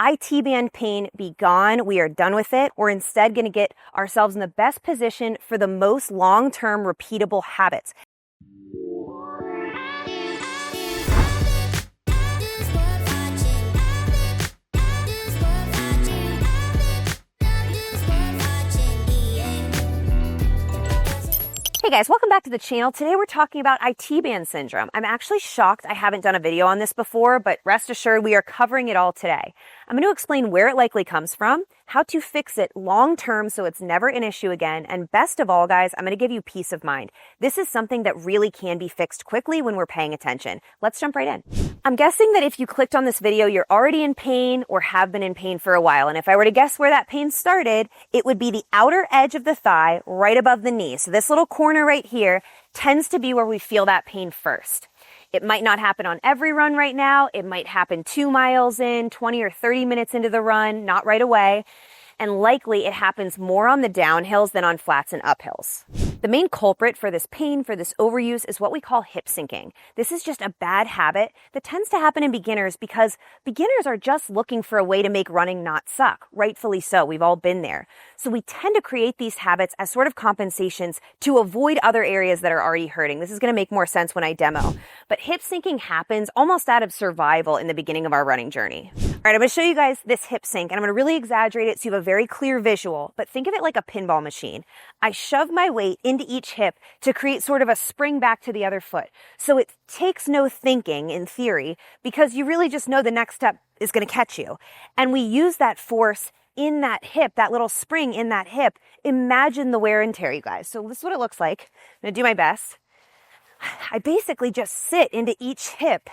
IT band pain be gone. We are done with it. We're instead going to get ourselves in the best position for the most long-term repeatable habits. Hey guys, welcome back to the channel. Today we're talking about IT band syndrome. I'm actually shocked I haven't done a video on this before, but rest assured we are covering it all today. I'm going to explain where it likely comes from, how to fix it long term so it's never an issue again, and best of all, guys, I'm going to give you peace of mind. This is something that really can be fixed quickly when we're paying attention. Let's jump right in. I'm guessing that if you clicked on this video, you're already in pain or have been in pain for a while. And if I were to guess where that pain started, it would be the outer edge of the thigh right above the knee. So this little corner right here tends to be where we feel that pain first. It might not happen on every run right now. It might happen 2 miles in, 20 or 30 minutes into the run, not right away. And likely it happens more on the downhills than on flats and uphills. The main culprit for this pain, for this overuse, is what we call hip sinking. This is just a bad habit that tends to happen in beginners because beginners are just looking for a way to make running not suck. Rightfully so, we've all been there. So we tend to create these habits as sort of compensations to avoid other areas that are already hurting. This is going to make more sense when I demo. But hip sinking happens almost out of survival in the beginning of our running journey. All right, I'm going to show you guys this hip sink, and I'm going to really exaggerate it so you have a very clear visual, but think of it like a pinball machine. I shove my weight into each hip to create sort of a spring back to the other foot. So it takes no thinking in theory because you really just know the next step is going to catch you. And we use that force in that hip, that little spring in that hip. Imagine the wear and tear, you guys. So this is what it looks like. I'm going to do my best. I basically just sit into each hip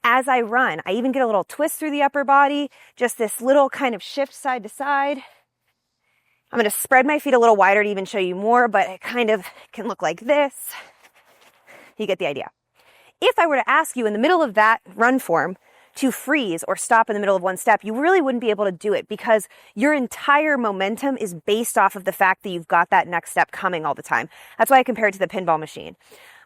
as I run. I even get a little twist through the upper body, just this little kind of shift side to side. I'm going to spread my feet a little wider to even show you more, but it kind of can look like this. You get the idea. If I were to ask you in the middle of that run form to freeze or stop in the middle of one step, you really wouldn't be able to do it because your entire momentum is based off of the fact that you've got that next step coming all the time. That's why I compare it to the pinball machine.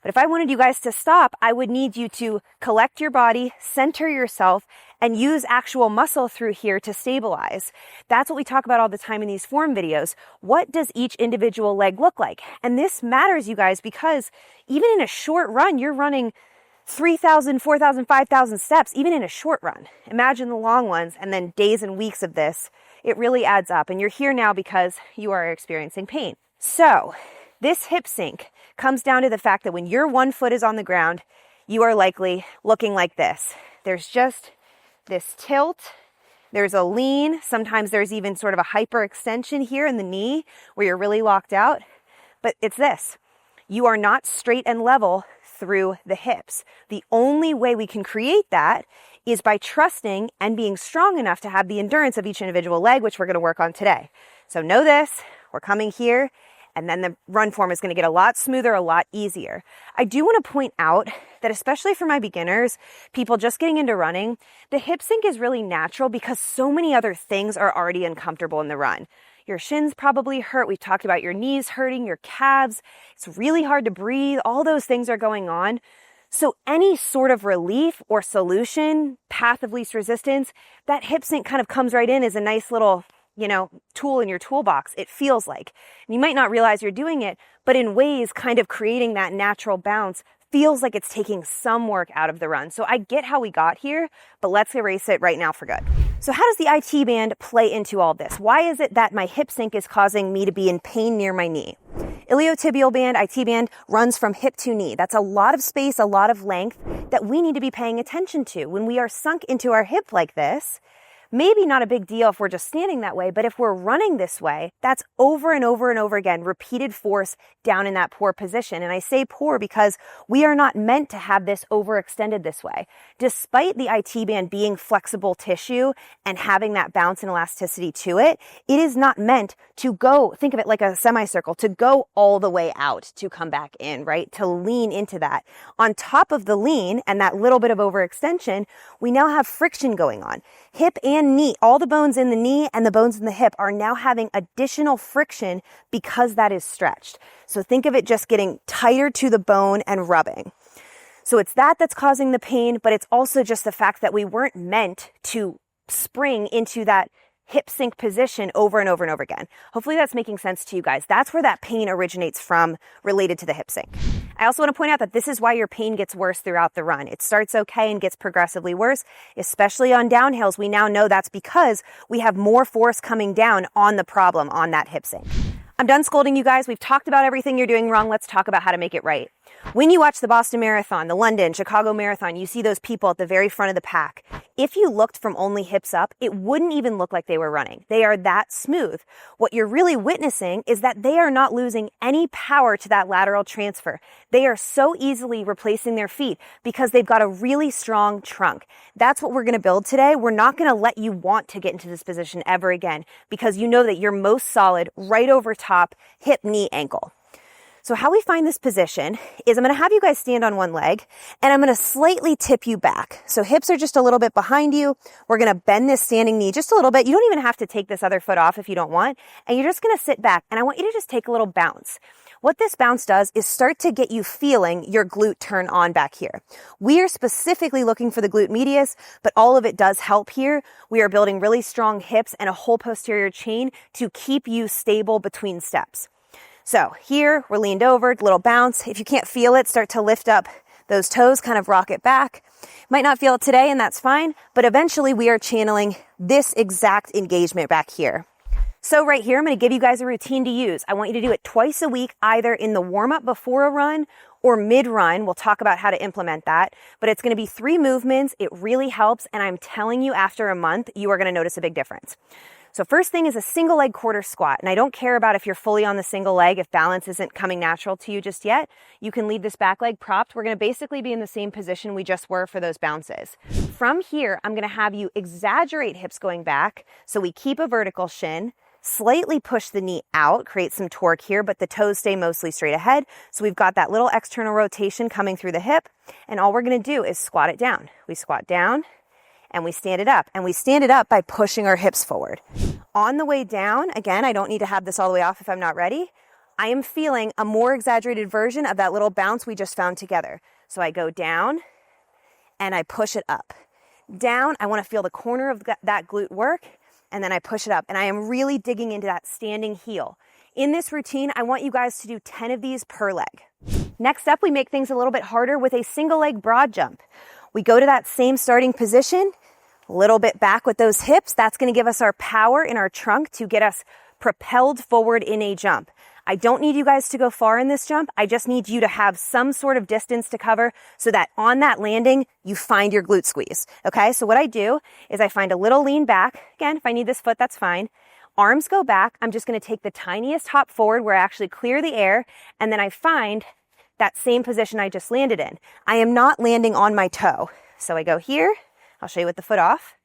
But if I wanted you guys to stop, I would need you to collect your body, center yourself, and use actual muscle through here to stabilize. That's what we talk about all the time in these form videos. What does each individual leg look like? And this matters, you guys, because even in a short run, you're running 3,000, 4,000, 5,000 steps, even in a short run. Imagine the long ones and then days and weeks of this. It really adds up. And you're here now because you are experiencing pain. So this hip sink comes down to the fact that when your one foot is on the ground, you are likely looking like this. There's just this tilt. There's a lean. Sometimes there's even sort of a hyperextension here in the knee where you're really locked out. But it's this. You are not straight and level through the hips. The only way we can create that is by trusting and being strong enough to have the endurance of each individual leg, which we're going to work on today. So know this. We're coming here. And then the run form is going to get a lot smoother, a lot easier. I do want to point out that especially for my beginners, people just getting into running, the hip sink is really natural because so many other things are already uncomfortable in the run. Your shins probably hurt. We've talked about your knees hurting, your calves. It's really hard to breathe. All those things are going on. So any sort of relief or solution, path of least resistance, that hip sink kind of comes right in as a nice little tool in your toolbox, it feels like. And you might not realize you're doing it, but in ways kind of creating that natural bounce feels like it's taking some work out of the run. So I get how we got here, but let's erase it right now for good. So how does the IT band play into all this? Why is it that my hip sink is causing me to be in pain near my knee? Iliotibial band, IT band, runs from hip to knee. That's a lot of space, a lot of length that we need to be paying attention to. When we are sunk into our hip like this, maybe not a big deal if we're just standing that way, but if we're running this way, that's over and over and over again, repeated force down in that poor position. And I say poor because we are not meant to have this overextended this way. Despite the IT band being flexible tissue and having that bounce and elasticity to it, it is not meant to go, think of it like a semicircle, to go all the way out to come back in, right? To lean into that. On top of the lean and that little bit of overextension, we now have friction going on. Hip and knee, all the bones in the knee and the bones in the hip are now having additional friction because that is stretched. So think of it just getting tighter to the bone and rubbing. So it's that that's causing the pain, but it's also just the fact that we weren't meant to spring into that hip sink position over and over and over again. Hopefully that's making sense to you guys. That's where that pain originates from, related to the hip sink. I also want to point out that this is why your pain gets worse throughout the run. It starts okay and gets progressively worse, especially on downhills. We now know that's because we have more force coming down on the problem on that hip sink. I'm done scolding you guys. We've talked about everything you're doing wrong. Let's talk about how to make it right. When you watch the Boston Marathon, the London, Chicago Marathon, you see those people at the very front of the pack. If you looked from only hips up, it wouldn't even look like they were running. They are that smooth. What you're really witnessing is that they are not losing any power to that lateral transfer. They are so easily replacing their feet because they've got a really strong trunk. That's what we're going to build today. We're not going to let you want to get into this position ever again because you know that you're most solid right over top, hip, knee, ankle. So how we find this position is I'm going to have you guys stand on one leg and I'm going to slightly tip you back. So hips are just a little bit behind you. We're going to bend this standing knee just a little bit. You don't even have to take this other foot off if you don't want. And you're just going to sit back and I want you to just take a little bounce. What this bounce does is start to get you feeling your glute turn on back here. We are specifically looking for the glute medius, but all of it does help here. We are building really strong hips and a whole posterior chain to keep you stable between steps. So here, we're leaned over, little bounce. If you can't feel it, start to lift up those toes, kind of rock it back. Might not feel it today, and that's fine, but eventually we are channeling this exact engagement back here. So right here, I'm going to give you guys a routine to use. I want you to do it twice a week, either in the warm-up before a run or mid-run. We'll talk about how to implement that, but it's going to be 3 movements. It really helps, and I'm telling you, after a month, you are going to notice a big difference. So first thing is a single leg quarter squat. And I don't care about if you're fully on the single leg, if balance isn't coming natural to you just yet. You can leave this back leg propped. We're going to basically be in the same position we just were for those bounces. From here, I'm going to have you exaggerate hips going back. So we keep a vertical shin, slightly push the knee out, create some torque here, but the toes stay mostly straight ahead. So we've got that little external rotation coming through the hip. And all we're going to do is squat it down. We squat down. And we stand it up. And we stand it up by pushing our hips forward. On the way down, again, I don't need to have this all the way off if I'm not ready. I am feeling a more exaggerated version of that little bounce we just found together. So I go down and I push it up. Down, I want to feel the corner of that glute work, and then I push it up. And I am really digging into that standing heel. In this routine, I want you guys to do 10 of these per leg. Next up, we make things a little bit harder with a single leg broad jump. We go to that same starting position, a little bit back with those hips. That's going to give us our power in our trunk to get us propelled forward in a jump. I don't need you guys to go far in this jump. I just need you to have some sort of distance to cover so that on that landing, you find your glute squeeze. Okay, so what I do is I find a little lean back. Again, if I need this foot, that's fine. Arms go back. I'm just going to take the tiniest hop forward where I actually clear the air, and then I find that same position I just landed in. I am not landing on my toe. So I go here, I'll show you with the foot off,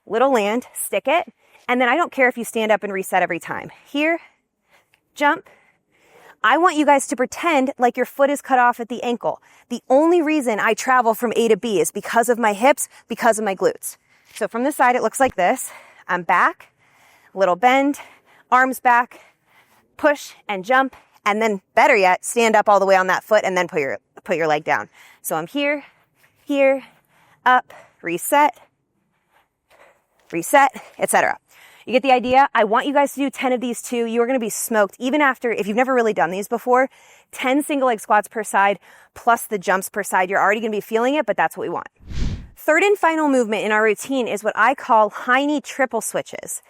little land, stick it, and then I don't care if you stand up and reset every time. Here, jump. I want you guys to pretend like your foot is cut off at the ankle. The only reason I travel from A to B is because of my hips, because of my glutes. So from the side, it looks like this. I'm back, little bend, arms back, push and jump. And then better yet, stand up all the way on that foot and then put your leg down. So I'm here, up, reset, etc. You get the idea? I want you guys to do 10 of these too. You are going to be smoked even after, if you've never really done these before, 10 single leg squats per side plus the jumps per side. You're already going to be feeling it, but that's what we want. Third and final movement in our routine is what I call high knee triple switches.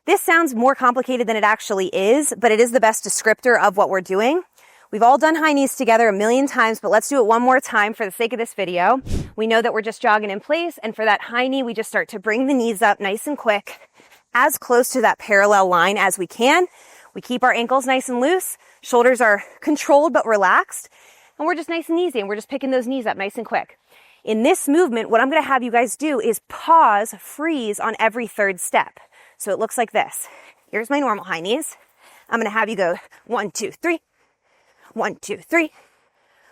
This sounds more complicated than it actually is, but it is the best descriptor of what we're doing. We've all done high knees together a million times, but let's do it one more time for the sake of this video. We know that we're just jogging in place, and for that high knee, we just start to bring the knees up nice and quick, as close to that parallel line as we can. We keep our ankles nice and loose, shoulders are controlled but relaxed, and we're just nice and easy, and we're just picking those knees up nice and quick. In this movement, what I'm going to have you guys do is pause, freeze on every third step. So it looks like this. Here's my normal high knees. I'm going to have you go 1, 2, 3, 1, 2, 3,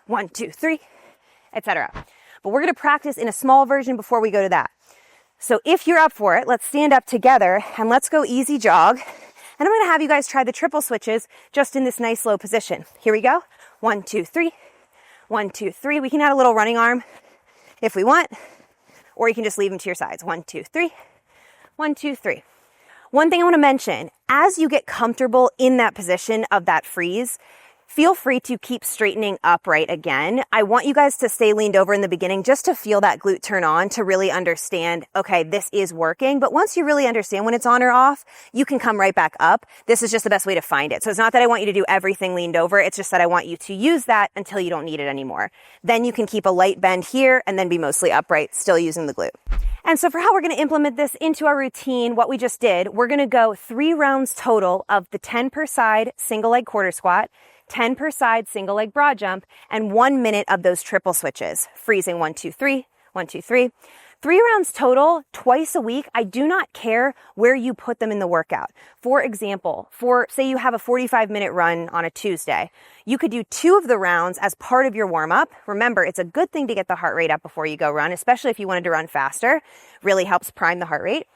1, 2, 3, etc. But we're going to practice in a small version before we go to that. So if you're up for it, let's stand up together and let's go easy jog. And I'm going to have you guys try the triple switches just in this nice low position. Here we go. 1, 2, 3, 1, 2, 3. We can add a little running arm if we want, or you can just leave them to your sides. 1, 2, 3, 1, 2, 3. One thing I want to mention, as you get comfortable in that position of that freeze, feel free to keep straightening upright again. I want you guys to stay leaned over in the beginning just to feel that glute turn on, to really understand, okay, this is working. But once you really understand when it's on or off, you can come right back up. This is just the best way to find it. So it's not that I want you to do everything leaned over. It's just that I want you to use that until you don't need it anymore. Then you can keep a light bend here and then be mostly upright, still using the glute. And so for how we're going to implement this into our routine, what we just did, we're going to go 3 rounds total of the 10 per side single leg quarter squat, 10 per side single leg broad jump, and 1 minute of those triple switches, freezing 1, 2, 3, 1, 2, 3. 3 rounds total, twice a week. I do not care where you put them in the workout. For example, say you have a 45-minute run on a Tuesday, you could do 2 of the rounds as part of your warm-up. Remember, it's a good thing to get the heart rate up before you go run, especially if you wanted to run faster. Really helps prime the heart rate.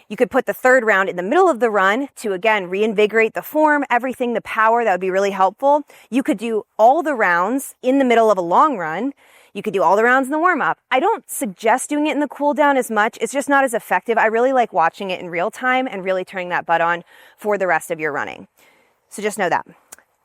You could put the 3rd round in the middle of the run to, again, reinvigorate the form, everything, the power. That would be really helpful. You could do all the rounds in the middle of a long run. You could do all the rounds in the warm-up. I don't suggest doing it in the cool down as much. It's just not as effective. I really like watching it in real time and really turning that butt on for the rest of your running. So just know that.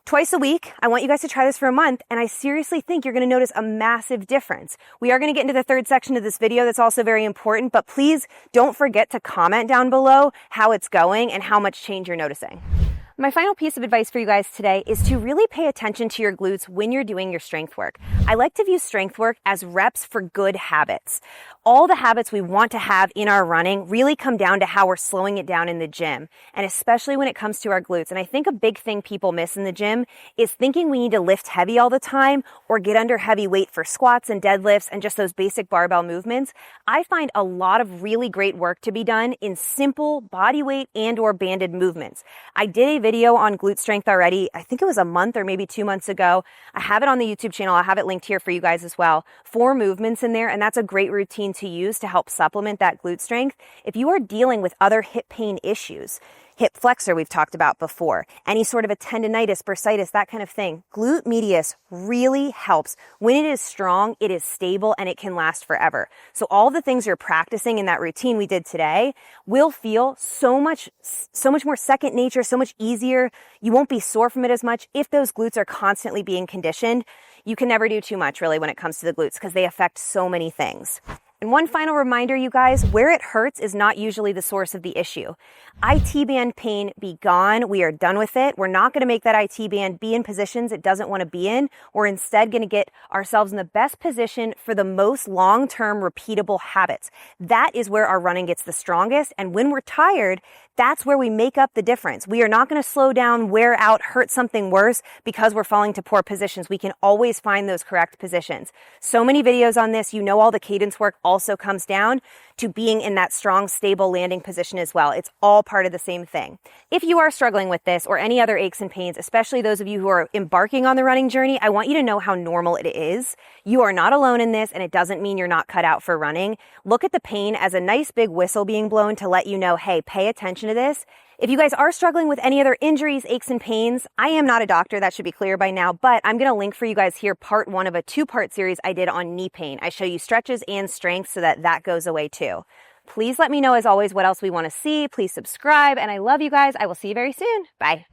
Twice a week, I want you guys to try this for a month, and I seriously think you're going to notice a massive difference. We are going to get into the 3rd section of this video that's also very important, but please don't forget to comment down below how it's going and how much change you're noticing. My final piece of advice for you guys today is to really pay attention to your glutes when you're doing your strength work. I like to view strength work as reps for good habits. All the habits we want to have in our running really come down to how we're slowing it down in the gym, and especially when it comes to our glutes. And I think a big thing people miss in the gym is thinking we need to lift heavy all the time or get under heavy weight for squats and deadlifts and just those basic barbell movements. I find a lot of really great work to be done in simple body weight and or banded movements. I did a video on glute strength already. I think it was a month or maybe 2 months ago. I have it on the YouTube channel. I'll have it linked here for you guys as well. 4 movements in there, and that's a great routine to use to help supplement that glute strength. If you are dealing with other hip pain issues, hip flexor we've talked about before, any sort of a tendonitis, bursitis, that kind of thing, glute medius really helps. When it is strong, it is stable, and it can last forever. So all the things you're practicing in that routine we did today will feel so much more second nature, so much easier. You won't be sore from it as much if those glutes are constantly being conditioned. You can never do too much really when it comes to the glutes because they affect so many things. And one final reminder, you guys, where it hurts is not usually the source of the issue. IT band pain be gone. We are done with it. We're not going to make that IT band be in positions it doesn't want to be in. We're instead going to get ourselves in the best position for the most long-term repeatable habits. That is where our running gets the strongest. And when we're tired, that's where we make up the difference. We are not going to slow down, wear out, hurt something worse because we're falling to poor positions. We can always find those correct positions. So many videos on this. You know, all the cadence work also comes down to being in that strong, stable landing position as well. It's all part of the same thing. If you are struggling with this or any other aches and pains, especially those of you who are embarking on the running journey, I want you to know how normal it is. You are not alone in this, and it doesn't mean you're not cut out for running. Look at the pain as a nice big whistle being blown to let you know, hey, pay attention to this. If you guys are struggling with any other injuries, aches, and pains, I am not a doctor, that should be clear by now, but I'm going to link for you guys here part 1 of a 2-part series I did on knee pain. I show you stretches and strength so that goes away too. Please let me know, as always, what else we want to see. Please subscribe, and I love you guys. I will see you very soon. Bye.